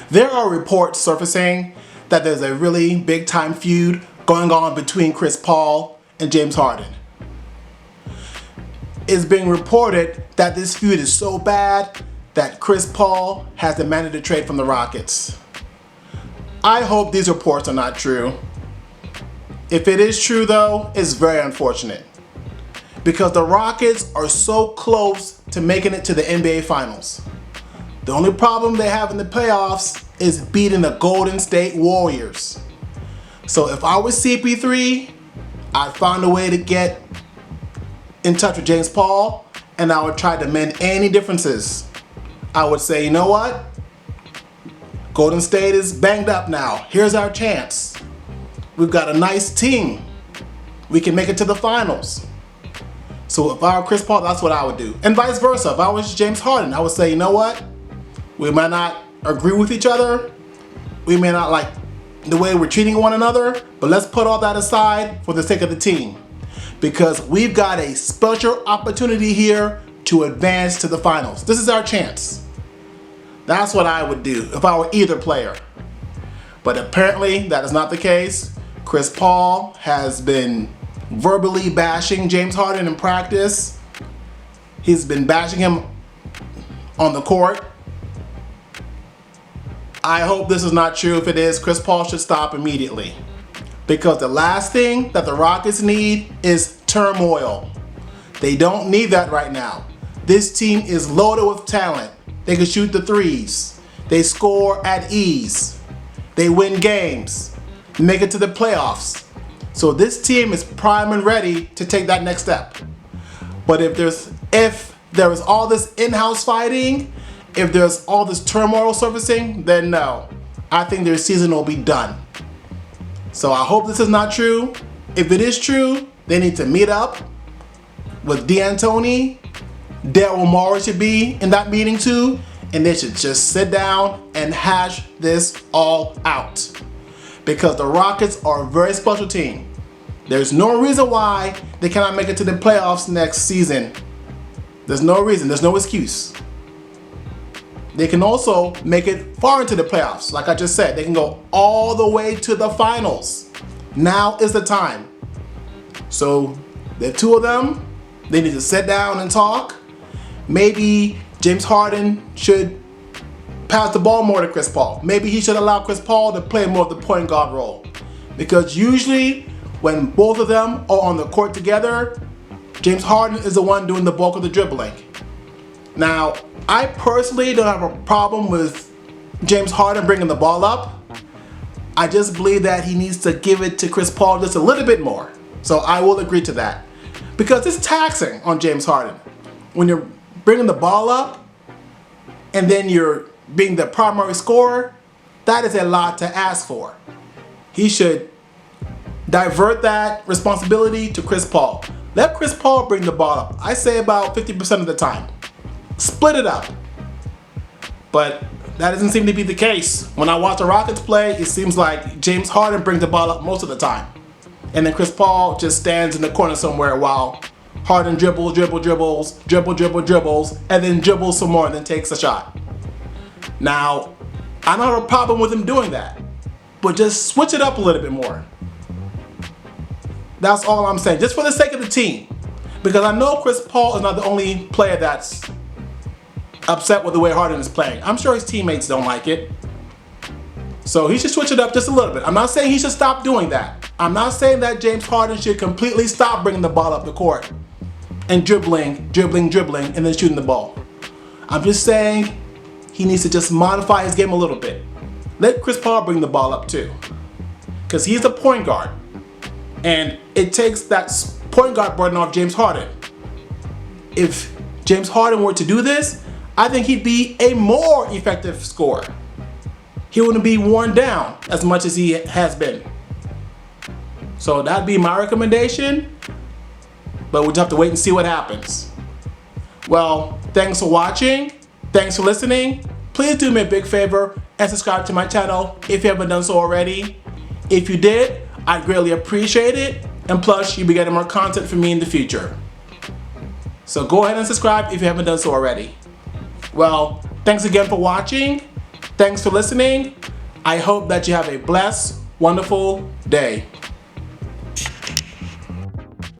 There are reports surfacing that there's a really big time feud going on between Chris Paul and James Harden. It's being reported that this feud is so bad that Chris Paul has demanded a trade from the Rockets. I hope these reports are not true. If it is true though, it's very unfortunate because the Rockets are so close to making it to the NBA Finals. The only problem they have in the playoffs is beating the Golden State Warriors. So if I was CP3, I'd find a way to get in touch with James Paul and I would try to mend any differences. I would say, you know what? Golden State is banged up now. Here's our chance. We've got a nice team. We can make it to the finals. So if I were Chris Paul, that's what I would do. And vice versa. If I was James Harden, I would say, you know what? We might not agree with each other. We may not like the way we're treating one another, but let's put all that aside for the sake of the team. Because we've got a special opportunity here to advance to the finals. This is our chance. That's what I would do if I were either player. But apparently that is not the case. Chris Paul has been verbally bashing James Harden in practice. He's been bashing him on the court. I hope this is not true. If it is, Chris Paul should stop immediately. Because the last thing that the Rockets need is turmoil. They don't need that right now. This team is loaded with talent. They can shoot the threes. They score at ease. They win games. They make it to the playoffs. So this team is prime and ready to take that next step. But if there is all this in-house fighting, if there's all this turmoil surfacing, then no. I think their season will be done. So I hope this is not true. If it is true, they need to meet up with D'Antoni. Daryl Morey should be in that meeting too, and they should just sit down and hash this all out. Because the Rockets are a very special team. There's no reason why they cannot make it to the playoffs next season. There's no reason, there's no excuse. They can also make it far into the playoffs. Like I just said, they can go all the way to the finals. Now is the time. So the two of them, they need to sit down and talk. Maybe James Harden should pass the ball more to Chris Paul. Maybe he should allow Chris Paul to play more of the point guard role. Because usually when both of them are on the court together, James Harden is the one doing the bulk of the dribbling. Now, I personally don't have a problem with James Harden bringing the ball up. I just believe that he needs to give it to Chris Paul just a little bit more. So I will agree to that. Because it's taxing on James Harden. When you're bringing the ball up and then you're being the primary scorer, that is a lot to ask for. He should divert that responsibility to Chris Paul. Let Chris Paul bring the ball up. I say about 50% of the time. Split it up. But that doesn't seem to be the case. When I watch the Rockets play, it seems like James Harden brings the ball up most of the time. And then Chris Paul just stands in the corner somewhere while Harden dribbles, and then dribbles some more and then takes a shot. Now, I don't have a problem with him doing that, but just switch it up a little bit more. That's all I'm saying, just for the sake of the team. Because I know Chris Paul is not the only player that's upset with the way Harden is playing. I'm sure his teammates don't like it. So he should switch it up just a little bit. I'm not saying he should stop doing that. I'm not saying that James Harden should completely stop bringing the ball up the court and dribbling, and then shooting the ball. I'm just saying he needs to just modify his game a little bit. Let Chris Paul bring the ball up too. Because he's the point guard. And it takes that point guard burden off James Harden. If James Harden were to do this, I think he'd be a more effective scorer. He wouldn't be worn down as much as he has been. So that'd be my recommendation, but we'll just have to wait and see what happens. Well, thanks for watching. Thanks for listening. Please do me a big favor and subscribe to my channel if you haven't done so already. If you did, I'd greatly appreciate it. And plus, you'll be getting more content from me in the future. So go ahead and subscribe if you haven't done so already. Well, thanks again for watching, Thanks for listening. I hope that you have a blessed, wonderful day.